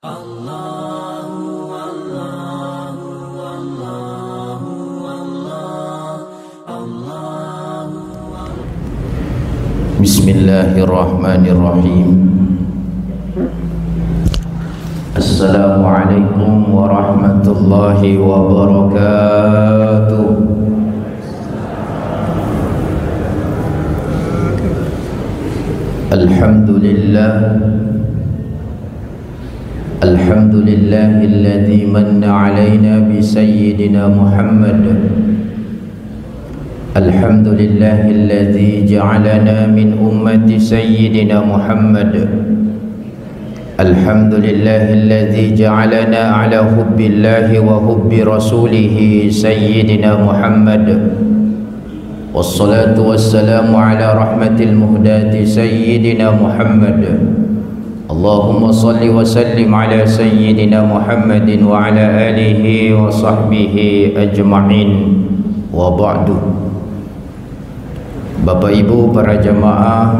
Bismillahirrahmanirrahim. Assalamualaikum warahmatullahi wabarakatuh. Alhamdulillahilladzi manna alaina bi sayyidina Muhammad. Alhamdulillahilladzi ja'alana min ummati sayyidina Muhammad. Alhamdulillahilladzi ja'alana ala hubbillahi wa hubbi rasulih sayyidina Muhammad. Wassalatu wassalamu ala rahmatil muhdati sayyidina Muhammad. Allahumma salli wa sallim ala sayyidina Muhammadin wa ala alihi wa sahbihi ajma'in. Wa ba'du. Bapak Ibu para jamaah,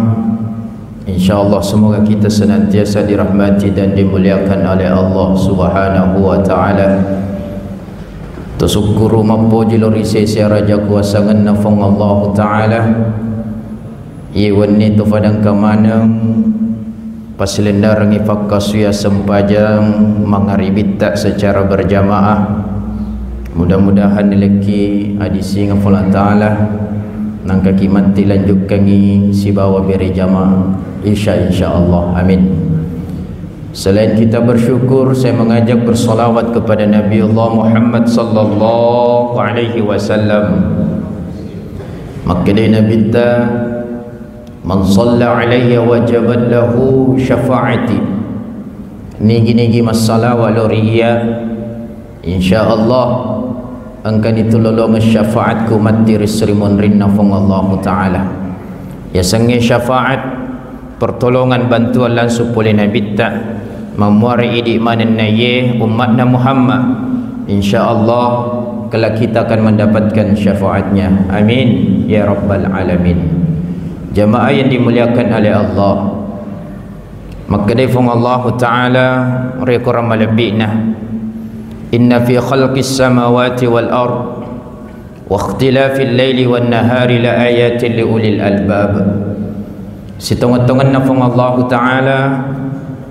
insyaallah semoga kita senantiasa dirahmati dan dimuliakan oleh Allah Subhanahu wa taala. Tasukuru mampu jilori sia raja kuasa nganafong Allah taala. Iwan tu fadang kamanang pasilendar ngifakasuya sempajang mangaribit tak secara berjamaah. Mudah-mudahan leki adisi ngafala taala nangka kimanti lanjut kangi si bawa beri jamaah insyaallah, amin. Selain kita bersyukur, saya mengajak bersolawat kepada Nabi Allah Muhammad sallallahu alaihi wasallam. Maknanya Nabi ta man shalla alaihi wajabat lahu syafaati. Nigi masalah waloriya insyaallah angkan itu lolong syafaatku mati risrimun rinnafong Allah Ta'ala. Ya sange syafaat pertolongan bantuan langsung oleh Nabi ta memuari idi manan naye umatna Muhammad, insyaallah kalau kita akan mendapatkan syafaatnya, amin ya rabbal alamin. Jamaah yang dimuliakan oleh Allah, maka defong Allah Ta'ala rekoram malabina. Inna fi khalqis samawati wal ard wa ikhtilafil laili wan nahari la ayatin li ulil albab. Sitongan-tongan nafong Allah Ta'ala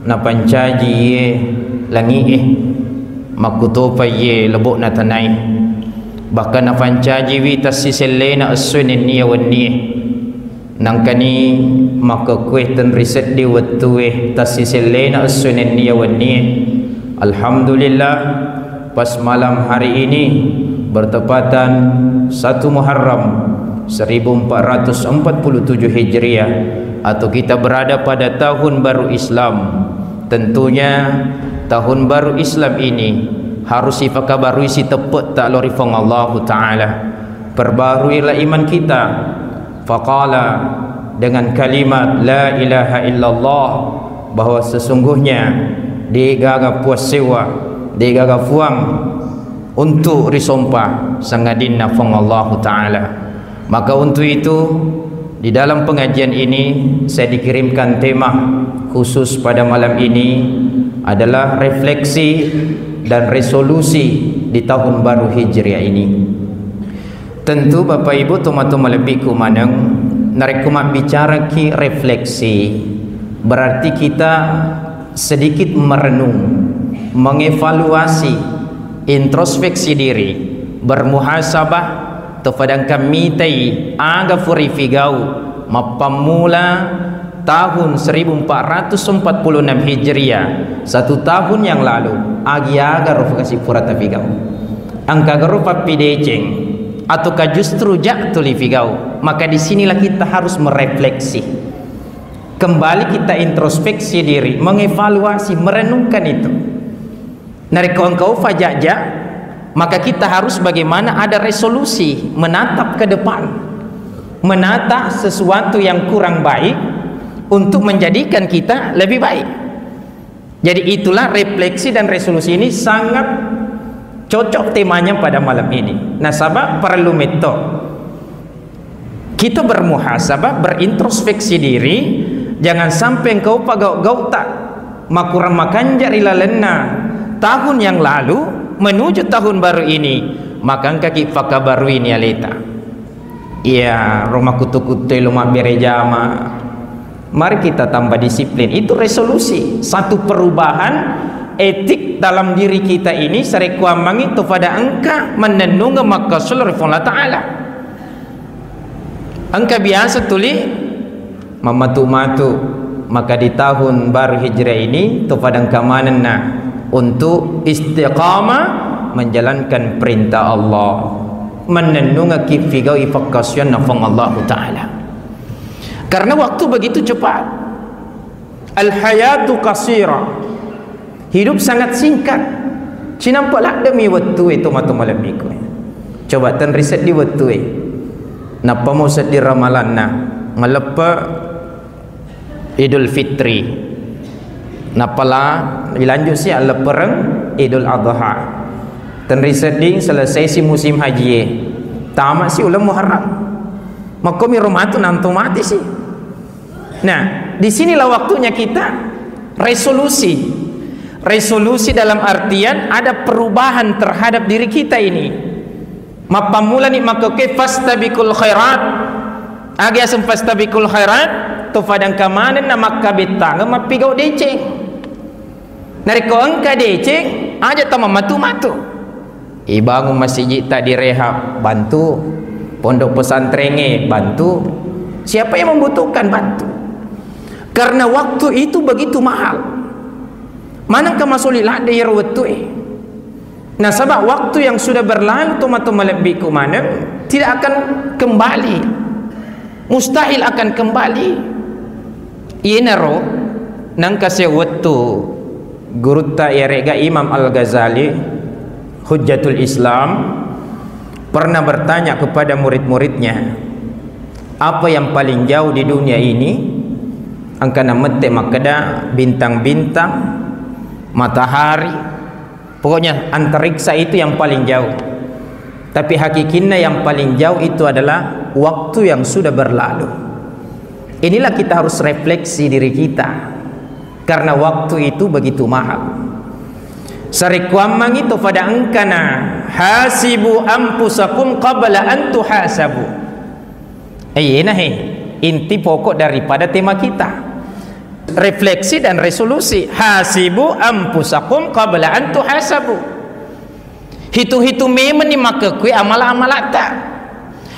na pancaji ye langi makutupa ye lebok na tanay. Bahkan na pancaji wi tasiselle na asunin niya wan niya nang kani makakwehtan riset di watuwe tasiselle na asunin niya wan niya. Alhamdulillah, pas malam hari ini bertepatan 1 Muharram 1447 Hijriah, atau kita berada pada tahun baru Islam. Tentunya tahun baru Islam ini harus dipakabarui si tepat tak lorifong Allah Ta'ala. Perbaharuilah iman kita. Faqala, dengan kalimat la ilaha illallah, bahwa sesungguhnya digaga puas sewa, digaga fuang untuk risompah sangadin nafong Allah Ta'ala. Maka untuk itu di dalam pengajian ini saya dikirimkan tema khusus pada malam ini adalah refleksi dan resolusi di tahun baru Hijriah ini. Tentu Bapak Ibu tuma-tuma lebih kumanang narekumak bicara ki refleksi, berarti kita sedikit merenung, mengevaluasi, introspeksi diri, bermuhasabah tafadang kami tai aga furifigau mapamula tahun 1446 Hijriah, 1 tahun yang lalu agi aga rufakasi furata figau angka garupa pideceng ataukah justru jaktuli figau. Maka disinilah kita harus merefleksi kembali, kita introspeksi diri, mengevaluasi, merenungkan itu. Nariko engkau fajajak, maka kita harus bagaimana ada resolusi, menatap ke depan, menata sesuatu yang kurang baik untuk menjadikan kita lebih baik. Jadi itulah refleksi dan resolusi ini sangat cocok temanya pada malam ini. Nah, sabab perlu metode kita bermuhasabah, berintrospeksi diri. Jangan sampai engkau pagau-gau tak makurang makanjar ila lenna tahun yang lalu menuju tahun baru ini, maka kaki fakabaru ini aleta. Iya, rumah kutu-kutu lumak berejama. Mari kita tambah disiplin. Itu resolusi, satu perubahan etik dalam diri kita ini sarekuamang itu pada engka menenung maka seluruh Allah Ta'ala. Engka biasa tuli mamatu-matu, maka di tahun baru hijrah ini tu pada engka manena untuk istiqamah menjalankan perintah Allah, menenung kifigau ifakasyan nafang Allah Ta'ala. Karena waktu begitu cepat. Al-hayatu qasira, hidup sangat singkat. Cinampaklah demi waktu itu matu malam minggu. Coba tan riset di waktu napa mau set di ramalan na ngelepa Idul Fitri, napalah dilanjut si lepereng Idul Adha. Tan riset ding selesai si musim haji, tamat si ulam Muharram, maka mi rumah tu nantu mati sih. Nah, disinilah waktunya kita resolusi. Resolusi dalam artian ada perubahan terhadap diri kita ini. Mapamula ni maka ke fastabiqul khairat. Agi asam fastabiqul khairat tu fadang kamanen na makka betang mapigau deceng. Nariko engka deceng aja tama matu-matu. Ibangun masjid tak direhab, bantu. Pondok pesantren bantu. Siapa yang membutuhkan bantu. Karena waktu itu begitu mahal. Manakah masulilah dia waktu Nah, sebab waktu yang sudah berlalu tomato melebihi mana tidak akan kembali, mustahil akan kembali. Inaro nang kasih waktu guru ta yarega Imam Al-Ghazali Hujjatul Islam pernah bertanya kepada murid-muridnya, apa yang paling jauh di dunia ini? Angkana mete makada bintang-bintang, matahari, pokoknya antariksa itu yang paling jauh. Tapi hakikinya yang paling jauh itu adalah waktu yang sudah berlalu. Inilah kita harus refleksi diri kita, karena waktu itu begitu mahal. Sarikuamang itu pada engkana hasibu ampusakum qabla an tuhasabu. Inti pokok daripada tema kita, refleksi dan resolusi. Hasibu ampusakum qabla an tuhasabu. Hitu-hitu memang ni maka kue amal-amal tak.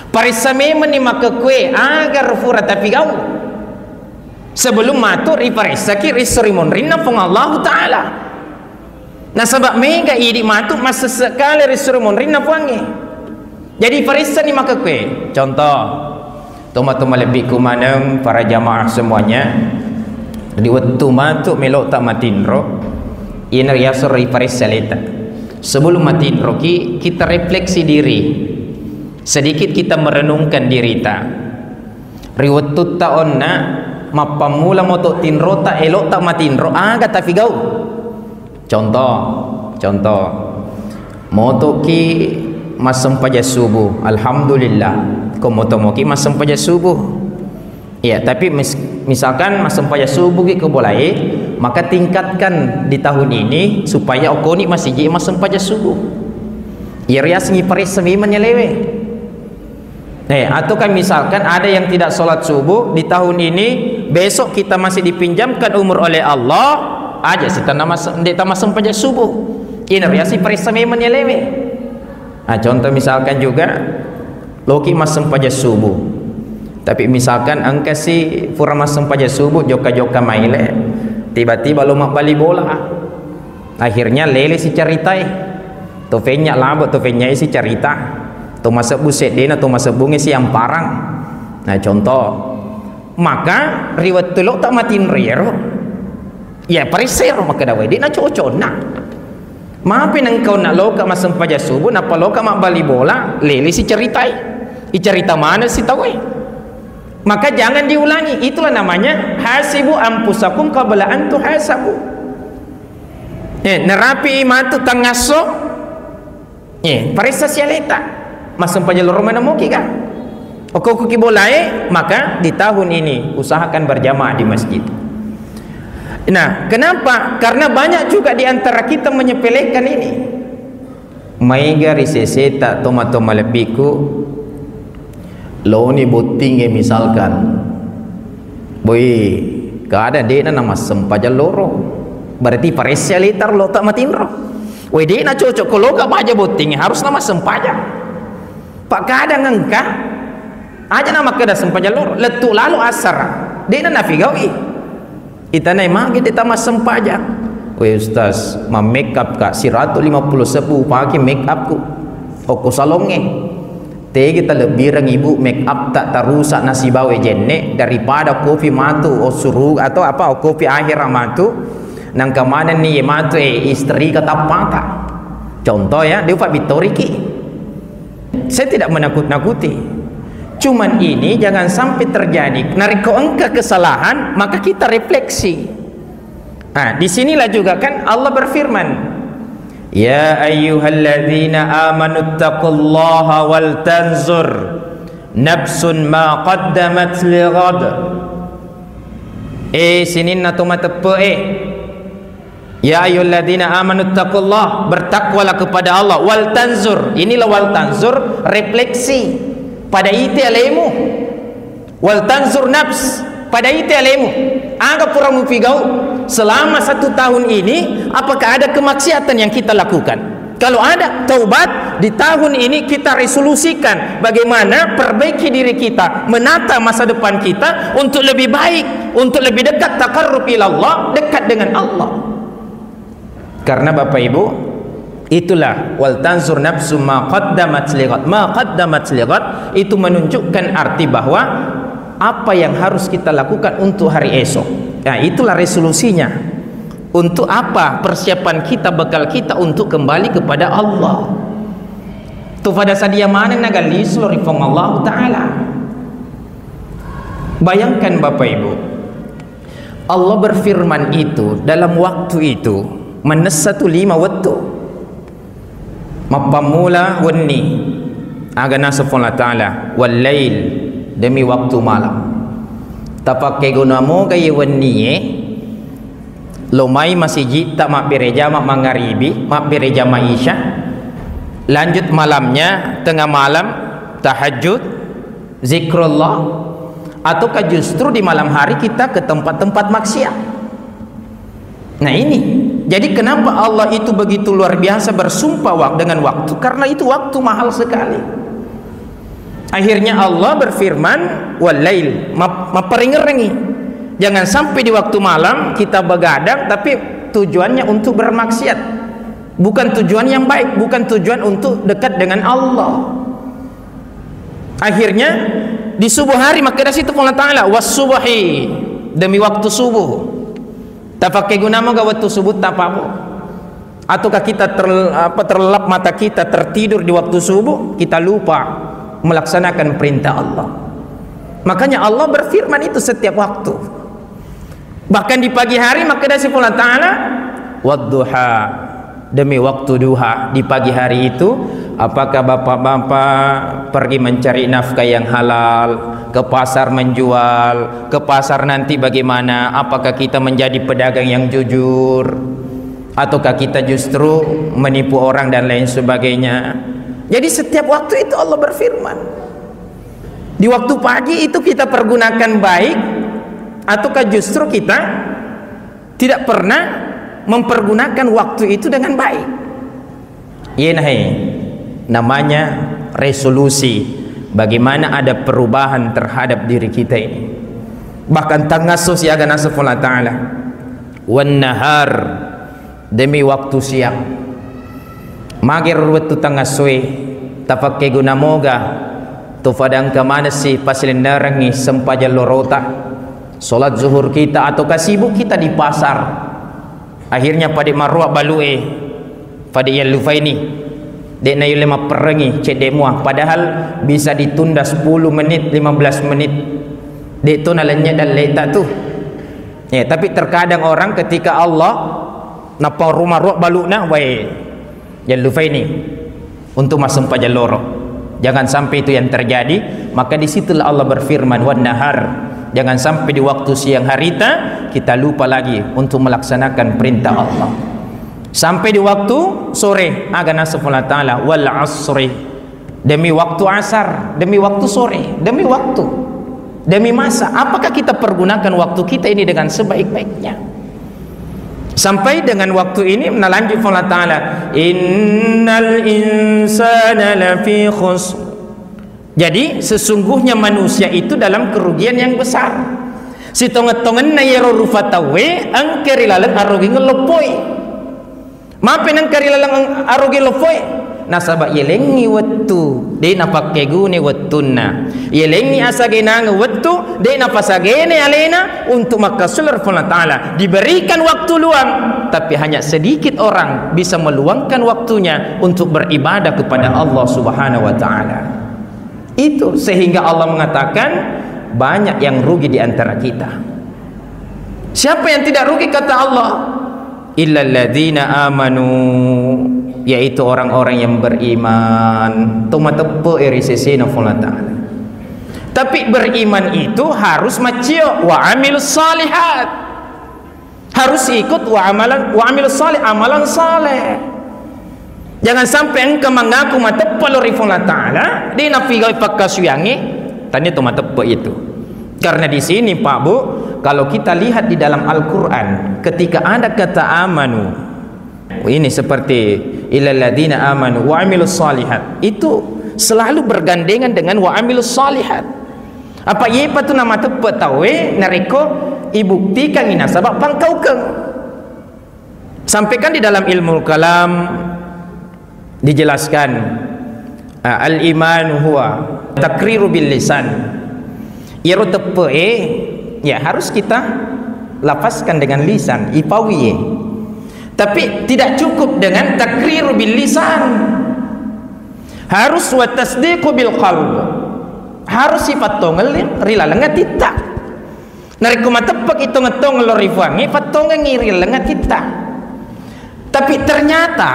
Parisa memang ni maka kue agar furat tapi kau. Sebelum matur iparisa ki risrimon rinna pung Allah Ta'ala. Nah sebab mega idi matur masa sekali risrimon rinna puangi. Jadi parisa ni maka kue. Contoh, toma-toma lebih kumanang para jamaah semuanya. Di waktu matuk melok tak matinro ina yasur iparesaleta. Sebelum matinro kita refleksi diri sedikit, kita merenungkan diri ta riwattu ta onna mapamula moto tinro ta elok tak matinro aga ta figau. Contoh moto ki masam paja subuh, alhamdulillah ko moto moki masam paja subuh. Ya, tapi misalkan masam paja subuh ke boleh, maka tingkatkan di tahun ini supaya okoni masih jadi masam paja subuh. Ya rias ngiparis semiman lewe. Atau kan misalkan ada yang tidak sholat subuh di tahun ini, besok kita masih dipinjamkan umur oleh Allah, aja kita masam paja subuh. Ini rias ngiparis semiman lewe. Nah, contoh misalkan juga loki masam paja subuh. Tapi misalkan angka si pura masam paja subuh joka-joka maile, tiba-tiba lo mak bali bola, akhirnya lele si caritai, tofenya labo tofenya si carita, to masa buset dena to masa bunge si yang parang. Nah contoh, maka riwat tulok tak matin rero, ya parisero maka dawai dena cocok nak. Maafin engkau nak loka masam paja subuh, napa loka mak bali bola, lele si caritai, i carita mana si tawai. Maka jangan diulangi. Itulah namanya hasibu ampusakum qabla an tuhasabu. Nerapi imatu tangaso. Parisa sialeta. Masam pajalur mana moki kan? Okoku ki boleh, maka di tahun ini usahakan berjamaah di masjid. Nah, kenapa? Karena banyak juga di antara kita menyepelekan ini. Maiga riseseta toma-toma lebiku lo ni boting misalkan. Boy, kada de na nama sempaja loro. Berarti paresya litar lo tak matinro. Woi de na cocok kalau ka baja boting harus nama sempaja. Pak kada ngengka aja nama kada sempaja loro. Letu lalu asar. De na nafigawi. Itanay magi di tamas sempaja. Woi ustaz, ma make up ka 150 sebu pagi make up ku. Oko salonge. Te kita lebih rang ibu make up tak tarusak nasi bawe jenne daripada kopi matu o suruh atau apa o kopi akhir matu nang kemana nih matu istri kata pata. Contoh ya, dia Pak Bitoriki. Saya tidak menakut-nakuti. Cuman ini jangan sampai terjadi. Narik engkau kesalahan, maka kita refleksi. Nah, disinilah juga kan Allah berfirman, Ya ayyuhalladzina amanu taqullaha wal tanzur nafsun ma qaddamat lighad. Sinin na tumatepe Ya ayyuhalladzina amanu taqullah, bertakwalah kepada Allah, wal tanzur. Inilah wal tanzur, refleksi pada itu alemu, wal tanzur nafs pada itu alemu. Anggap orang mupigau selama 1 tahun ini apakah ada kemaksiatan yang kita lakukan? Kalau ada, taubat. Di tahun ini kita resolusikan bagaimana perbaiki diri kita, menata masa depan kita untuk lebih baik, untuk lebih dekat taqarrub ila Allah, dekat dengan Allah. Karena Bapak Ibu, itulah wal tanzur nafsu ma qaddamat lighad. Ma qaddamat lighad itu menunjukkan arti bahwa apa yang harus kita lakukan untuk hari esok. Nah, itulah resolusinya. Untuk apa persiapan kita, bekal kita untuk kembali kepada Allah. Tu pada sadia mana nagali selorifong Allah Ta'ala. Bayangkan Bapak Ibu, Allah berfirman itu dalam waktu itu menessatu 5 waktu. Mapamula wenni agana safala ta'ala wal lail, demi waktu malam. Tapakai gunamo kay wenni lomai masjid tak mak bereja mak mangaribi mak bereja maisha, lanjut malamnya tengah malam tahajud zikrullah, ataukah justru di malam hari kita ke tempat-tempat maksiat. Nah ini, jadi kenapa Allah itu begitu luar biasa bersumpah dengan waktu? Karena itu waktu mahal sekali. Akhirnya Allah berfirman, walail, maperingerengi. Jangan sampai di waktu malam kita begadang, tapi tujuannya untuk bermaksiat. Bukan tujuan yang baik, bukan tujuan untuk dekat dengan Allah. Akhirnya di subuh hari, maka dari situ Allah Ta'ala was-subuhi, demi waktu subuh. Tapakai gunamu ga waktu subuh tapamu? Ataukah kita terlelap mata kita, tertidur di waktu subuh, kita lupa melaksanakan perintah Allah. Makanya Allah berfirman itu setiap waktu. Bahkan di pagi hari, maka dari situ Allah Ta'ala wadduha, demi waktu duha. Di pagi hari itu, apakah bapak-bapak pergi mencari nafkah yang halal, ke pasar menjual, ke pasar nanti bagaimana? Apakah kita menjadi pedagang yang jujur, ataukah kita justru menipu orang dan lain sebagainya? Jadi setiap waktu itu Allah berfirman. Di waktu pagi itu kita pergunakan baik, ataukah justru kita tidak pernah mempergunakan waktu itu dengan baik? Namanya resolusi. Bagaimana ada perubahan terhadap diri kita ini. Bahkan tangasus ya gana Allah Ta'ala wan nahar, demi waktu siang. Magir waktu tangasui tapakai guna moga tu fadang kamana si pasilendarangi sempaja lorota solat zuhur kita atau kasibuk kita di pasar. Akhirnya pada marwa balue pada yang lufaini dek na yule maperengi cedemua, padahal bisa ditunda 10 menit 15 menit dek tu nalanya dan letak tu ya. Tapi terkadang orang ketika Allah napa rumah ruak baluna wae yang lupa ini untuk masuk pada loro, jangan sampai itu yang terjadi. Maka disitulah Allah berfirman wan nahar, jangan sampai di waktu siang harita kita lupa lagi untuk melaksanakan perintah Allah. Sampai di waktu sore, agak nasabullah ta'ala, wal asri, demi waktu asar, demi waktu sore, demi waktu, demi masa. Apakah kita pergunakan waktu kita ini dengan sebaik-baiknya? Sampai dengan waktu ini melanjut Allah ta'ala, innal insana lafi khusr. Jadi sesungguhnya manusia itu dalam kerugian yang besar. Si tonget-tongen na yero rufatawe angkeri lalang arogi ngelopoi. Maafin angkeri lalang arogi lopoi. Nasaba yelengi wattu de napakke gune wattunna. Yelengi asagena wattu de napasagene alena untuk makasulur Allah ta'ala. Diberikan waktu luang, tapi hanya sedikit orang bisa meluangkan waktunya untuk beribadah kepada Allah Subhanahu wa ta'ala. Itu sehingga Allah mengatakan banyak yang rugi di antara kita. Siapa yang tidak rugi kata Allah? Illal ladzina amanu, yaitu orang-orang yang beriman. Tumatepo irisesina Allah ta'ala. Tapi beriman itu harus macio wa amilus salihat. Harus ikut wa amilus salih, amalan saleh. Jangan sampai engkau mengaku matepo Allah ta'ala di nafigai pakasuyangi tanya tu matepo itu. Karena di sini Pak Bu, kalau kita lihat di dalam Al-Quran, ketika ada kata amanu, ini seperti illal ladzina amanu wa amilus salihat, itu selalu bergandengan dengan wa amilus salihat. Apa ye patu nama tepe tawe nareko ibuktikan ina sabab pangkaukeng. Sampaikan di dalam ilmu kalam dijelaskan al-iman huwa takriru bil lisan. Iro tepe ya harus kita lapaskan dengan lisan ipawiye. Tapi tidak cukup dengan takriru bil lisan. Harus wa tasdiqu bil qalb. Harus sifat tongel rila lengat kita. Nariku matepek itu ngetong lorifangi fatongel ngiri lengat kita. Tapi ternyata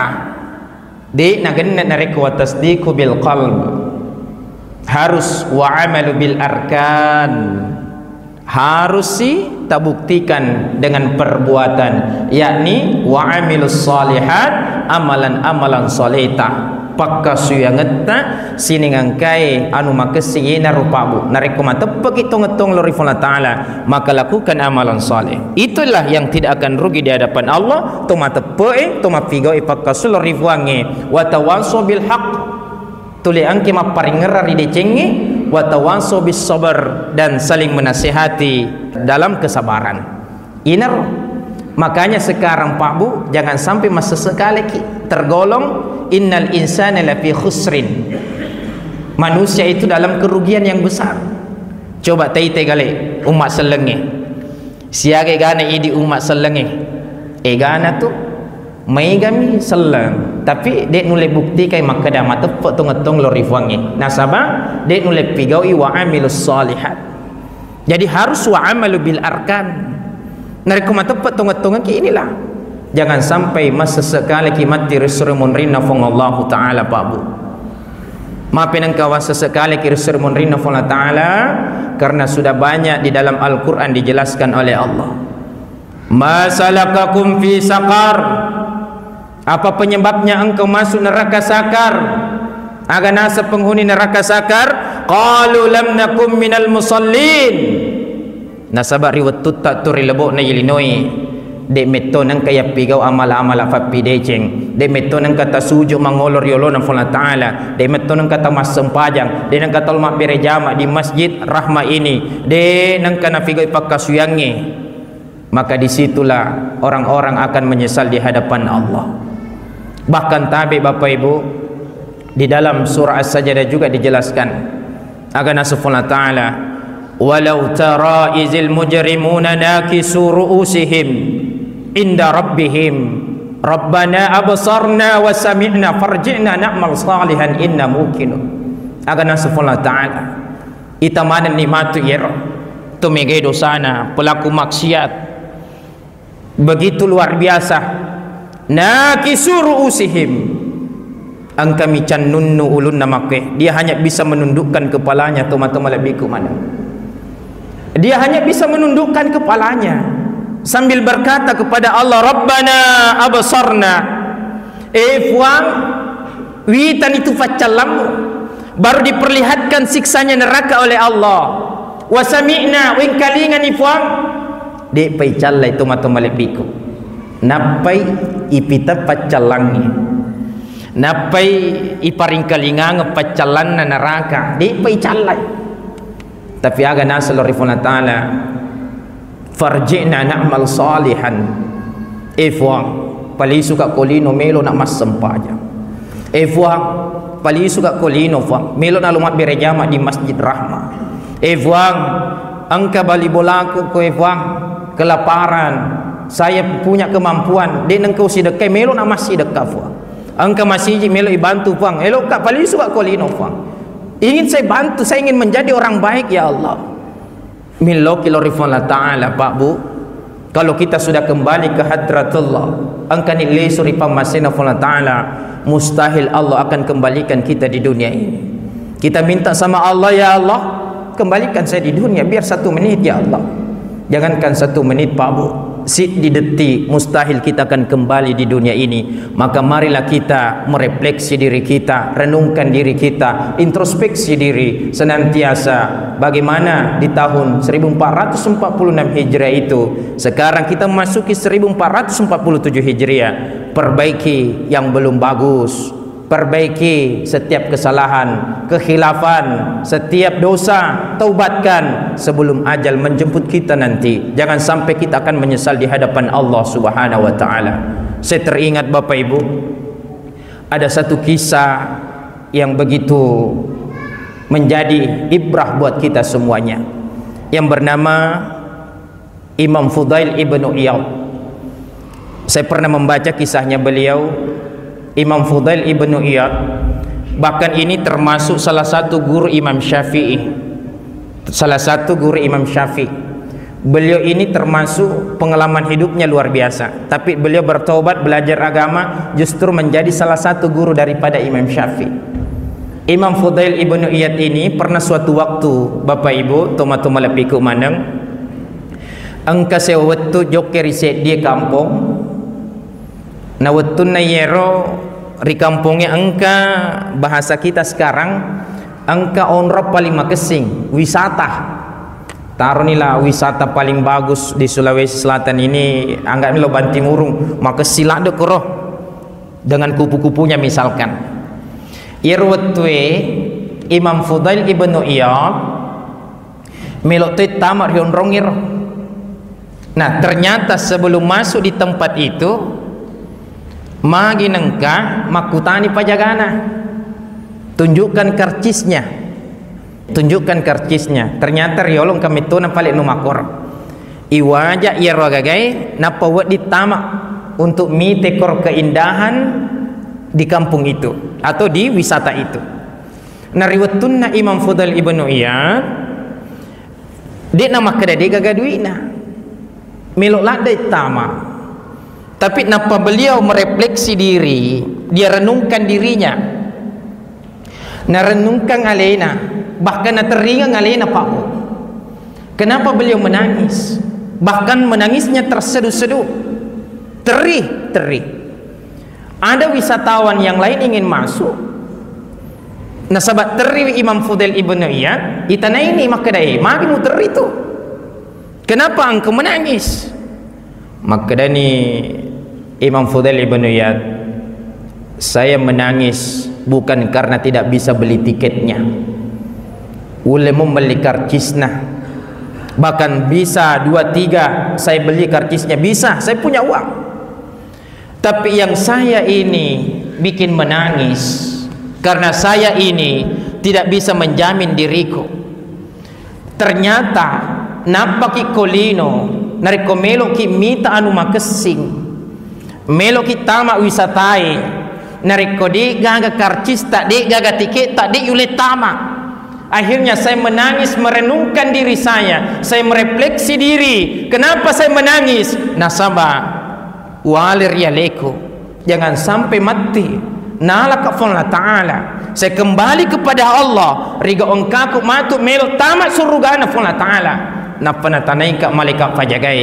di nagenna nariku wa tasdiqu bil qalb. Harus wa amalu bil arkan. Harus tak buktikan dengan perbuatan, yakni wa amilus salihat, amalan-amalan solehah. Pakkasu yang ngeta siningangkai anu makesi na rupabu nareku matepek itu ngetong lorifullah ta'ala, maka lakukan amalan saleh. Itulah yang tidak akan rugi di hadapan Allah. Tu matepek tu mapigau pakkasu lorifuange wa tawaso bil haq, tuli angki maparingerari decengi wa tawaso bis sabar, dan saling menasihati dalam kesabaran. Inar, makanya sekarang Pak Bu, jangan sampai masa sekali tergolong innal insana lafi khusrin. Manusia itu dalam kerugian yang besar. Coba tei-tei gale umat selenge. Siage gana idi umat selenge. Gana tu maigami seleng. Tapi dek nule bukti kai makada matepek tu ngetong lorifangi. Nasaba dek nule pigawi wa amilus salihat. Jadi harus wa amalu bil arkan. Nariku matepek tu ngetong ki inilah. Jangan sampai masa sekali kimat dirisurmun rinna fongallahu ta'ala Pak Bu. Maafin engkau sesekali dirisurmun rinna fongallahu ta'ala, karena sudah banyak di dalam Al-Quran dijelaskan oleh Allah. Masalakakum fi saqar, apa penyebabnya engkau masuk neraka sakar? Aganasa penghuni neraka sakar, qalu lam nakum minal musallin. Nasaba riwat tutta turi lebok na yilinoi. Dek meto nang kaya pigaw amal-amal afapi deceng. Dek meto nang kata sujuk mangolor yolo nang Allah Ta'ala. Dek meto nang kata mas sempajang. Dek nang kata ulma berejama di masjid rahma ini. Dek nang kana pigaw ipakasuyangi. Maka disitulah orang-orang akan menyesal di hadapan Allah. Bahkan tabi Bapak Ibu, di dalam surah As-Sajdah juga dijelaskan. Akan Allah Ta'ala, walau tara izil mujrimuna nakisu ru'usihim inda rabbihim rabbana absarna wa sami'na farji'na na'mal salihan inna muqinun. Akan Allah Ta'ala, ita mana nikmatu yero tumigay dosana pelaku maksiat begitu luar biasa. Nakisu ru'usihim, ang kami can nunnu ulun namake, dia hanya bisa menundukkan kepalanya. Teman-teman lebih ke mana? Dia hanya bisa menundukkan kepalanya. sambil berkata kepada Allah, Rabbana absarna, fuang witan itu facalamu, baru diperlihatkan siksanya neraka oleh Allah. Wa sami'na wing kalingan ifuang de pai callai tomato malepiku, napai ipita pacalangi, napai iparing kalingang pacalan na neraka de pai callai. Tapi aga nasal rifuna ta'ala, farji'na na'mal salihan, fuang palisu ka kolino melo nak mas sempaja, fuang palisu ka kolino fuang melo na lumat berejama di Masjid Rahmah, fuang angka bali bolaku ko, fuang kelaparan saya punya kemampuan den engkau sedekah melo nak masih sedekah fuang, angka masih melo ibantu fuang elo ka palisu ka kolino fuang, ingin saya bantu, saya ingin menjadi orang baik ya Allah. Milo kilo rifallah ta'ala Pak Bu, kalau kita sudah kembali ke hadratullah, angka nilai suri pamasina fallah ta'ala, mustahil Allah akan kembalikan kita di dunia ini. Kita minta sama Allah, ya Allah kembalikan saya di dunia biar 1 menit ya Allah, jangankan 1 menit Pak Bu, di detik mustahil kita akan kembali di dunia ini. Maka marilah kita merefleksi diri kita, renungkan diri kita, introspeksi diri senantiasa. Bagaimana di tahun 1446 Hijriah itu, sekarang kita memasuki 1447 Hijriah. Perbaiki yang belum bagus, perbaiki setiap kesalahan, kekhilafan, setiap dosa, taubatkan sebelum ajal menjemput kita nanti. Jangan sampai kita akan menyesal di hadapan Allah Subhanahu wa taala. Saya teringat Bapak Ibu, ada satu kisah yang begitu menjadi ibrah buat kita semuanya, yang bernama Imam Fudail ibnu Iyad. Saya pernah membaca kisahnya beliau, Imam Fudail ibnu Iyad. Bahkan ini termasuk salah satu guru Imam Syafi'i. Salah satu guru Imam Syafi'i. Beliau ini termasuk pengalaman hidupnya luar biasa. Tapi beliau bertobat, belajar agama, justru menjadi salah satu guru daripada Imam Syafi'i. Imam Fudail ibnu Iyad ini pernah suatu waktu, Bapak Ibu, tomato malapiku maneng, angka sewettu joker riset dia kampung. Na wettun na yero ri kampungnya angka, bahasa kita sekarang angka onrop paling makesing wisata. Taruh nila wisata paling bagus di Sulawesi Selatan ini, anggap nilo Bantimurung, maka silak dek roh dengan kupu-kupunya misalkan. Irwetwe Imam Fudail ibnu Iyad melok tamat rongir. Nah, ternyata sebelum masuk di tempat itu magi nengka makutani pajagana, tunjukkan karcisnya, tunjukkan karcisnya. Ternyata riolong kami tuh paling numakor iwaja ia rogagai napa wad ditamak untuk mi tekor keindahan di kampung itu atau di wisata itu. Nariwatunna Imam Fudail ibnu Iyad dia nama kedai gagaduina melok ladai tamak. Tapi napa beliau merefleksi diri, dia renungkan dirinya, renungkan alena, bahkan teringat alena Pak. Kenapa beliau menangis? Bahkan menangisnya terseduh-seduh, terih. Ada wisatawan yang lain ingin masuk, nah sahabat terih Imam Fudail ibnu Iyad, itana ini makadai, magimu terih itu. Kenapa engkau menangis? Makadani Imam Fudail ibnu Iyad, saya menangis bukan karena tidak bisa beli tiketnya, ulemu membeli karcisnya, bahkan bisa 2-3 saya beli karcisnya, bisa, saya punya uang. Tapi yang saya ini bikin menangis karena saya ini tidak bisa menjamin diriku. Ternyata napaki kolino nariko melo ki mita anu makesing, melo ki tama wisatai, nariko di gaga karcis tak di gaga tiket tak di yule tama. Akhirnya saya menangis, merenungkan diri saya merefleksi diri. Kenapa saya menangis? Nasaba walir ya leko, jangan sampai mati nalaka fallah ta'ala. Saya kembali kepada Allah, riga ongkaku matu melo tamat surugana fallah ta'ala. Napana tanai ka malaikat fajagai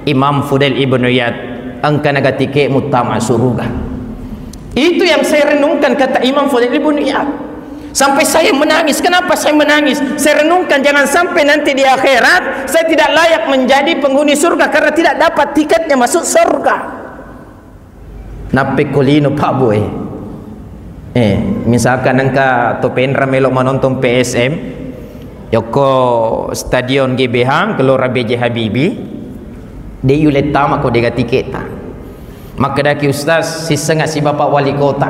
Imam Fudail ibn Iyad, engkau naga tiket mutama surga. Itu yang saya renungkan, kata Imam Fudail ibn Iyad. Sampai saya menangis. Kenapa saya menangis? Saya renungkan jangan sampai nanti di akhirat saya tidak layak menjadi penghuni surga karena tidak dapat tiketnya masuk surga. Nape kolino Pak Boy. Misalkan engkau topendra melok menonton PSM, yoko stadion GBH Gelora BJ Habibie, dia yulet tama ko dega tiket ta. Maka daki ustaz si sengak si bapak wali kota.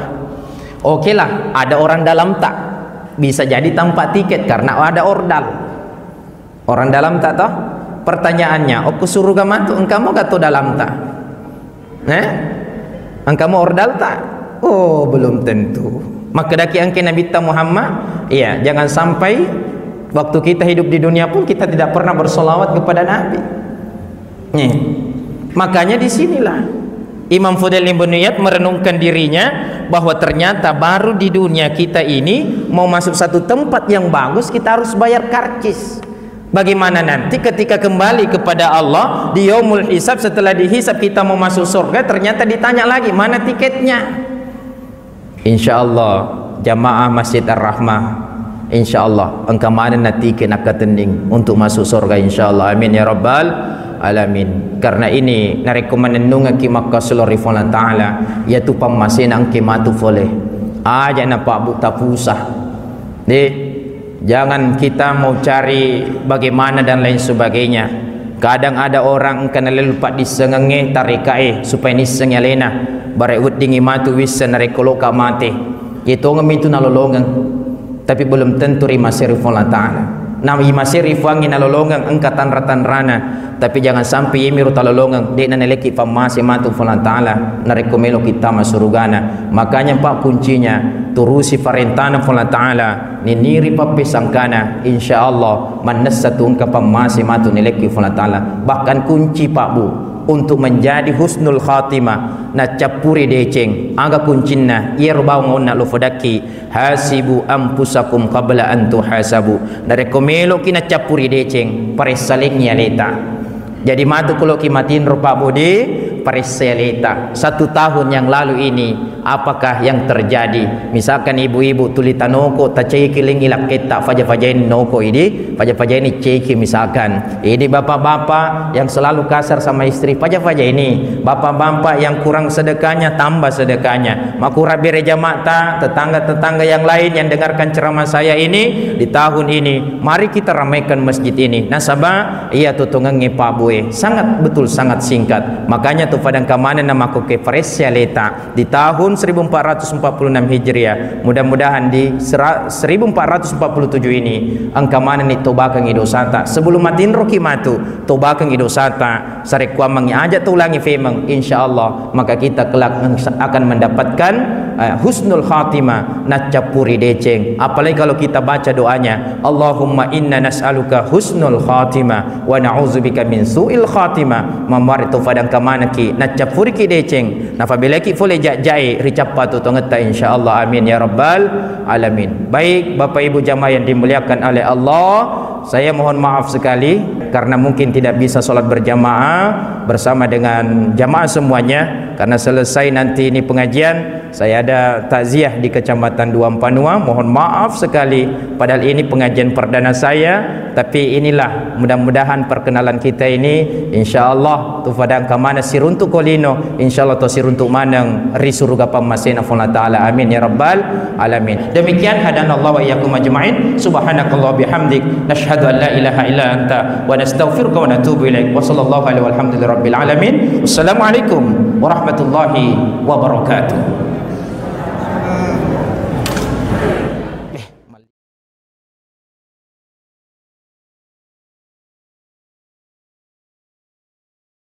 Oke lah, ada orang dalam tak? Bisa jadi tanpa tiket karena ada ordal. Orang dalam tak toh? Pertanyaannya, aku suruh gamatu, engkau mau kata dalam tak? Engkau mau ordal tak? Oh, belum tentu. Maka daki angke Nabi Muhammad, iya, jangan sampai waktu kita hidup di dunia pun kita tidak pernah bersolawat kepada Nabi. Makanya disinilah Imam Fudail ibn Iyad merenungkan dirinya bahwa ternyata baru di dunia kita ini mau masuk satu tempat yang bagus kita harus bayar karcis. Bagaimana nanti ketika kembali kepada Allah di yaumul hisab, setelah dihisab kita mau masuk surga, ternyata ditanya lagi mana tiketnya. Insyaallah jamaah Masjid Ar-Rahmah, insyaallah engkau mana nanti nak ketending untuk masuk surga insyaallah. Amin ya rabbal alamin. Karena ini narekomen nunga ki makka selori fola taala yaitu pamasena angke matu fole aja na pak bu tapusah de, jangan kita mau cari bagaimana dan lain sebagainya. Kadang ada orang kena lelupat disengenge tarikae supaya nisengnya lena bare udingi matu wis narekoloka mate itu ngemitu nalolongan tapi belum tentu rima seri fola taala. Nama masih rifangi nalolongang angkatan ratan rana, tapi jangan sampai imiru talolongang de naneleki famasi matu fulan taala narekomelo kita masurugana. Makanya pak kuncinya turusi farentana fulan taala niniri papisangkana insyaallah manasatun ka famasi matu neleki fulan taala. Bahkan kunci pak bu untuk menjadi husnul khatimah na capuri deceng aga kuncinna yerbau ngonna lo fodaki hasibu ampusakum qabla an tuhasabu narekomelo kina capuri deceng paresalingnya leta. Jadi matu kalau kimatin rupa budi paresaleta 1 tahun yang lalu ini apakah yang terjadi? Misalkan ibu-ibu tulitanoko taceki lingilak kita faja-fajain noko ini faja-fajain ini ceki misalkan ini bapak-bapak yang selalu kasar sama istri faja-faja ini bapak-bapak yang kurang sedekahnya tambah sedekahnya makura bereja mata tetangga-tetangga yang lain yang dengarkan ceramah saya ini di tahun ini mari kita ramaikan masjid ini nasabah iya tutungangi Pak Bue sangat betul sangat singkat. Makanya tu padang kamana nama ko ke Presaleta di tahun 1446 Hijriah. Mudah-mudahan di 1447 ini angka mana ni tobakang idosata sebelum matin roki matu tobakang idosata sarekwa mangajat ulangi femang insyaallah maka kita kelak akan mendapatkan husnul khatimah nacapuri deceng. Apalagi kalau kita baca doanya Allahumma inna nas'aluka husnul khatimah wa na'udzubika min su'il khatimah mamaritu padang kamana ki nacapuri ki deceng nafabila ki fole jai ricapatu tongeta insyaallah. Amin ya rabbal alamin. Baik Bapak Ibu jamaah yang dimuliakan oleh Allah, saya mohon maaf sekali karena mungkin tidak bisa sholat berjamaah bersama dengan jamaah semuanya karena selesai nanti ini pengajian saya ada takziah di Kecamatan Duampanua. Mohon maaf sekali padahal ini pengajian perdana saya, tapi inilah mudah-mudahan perkenalan kita ini insyaallah tu fadang kamana siruntu kolino insyaallah tu siruntu manang risuruga pamasena fala taala. Amin ya rabbal alamin. Demikian hadanallahu wa iyyakum ajmain. Subhanakallah bihamdik nashhadu an la ilaha illa anta wa nastaghfiruka wa natubu ilaik. Wa sallallahu alaihi walhamdulillahi rabbil alamin. Wassalamualaikum warahmatullahi wabarakatuh.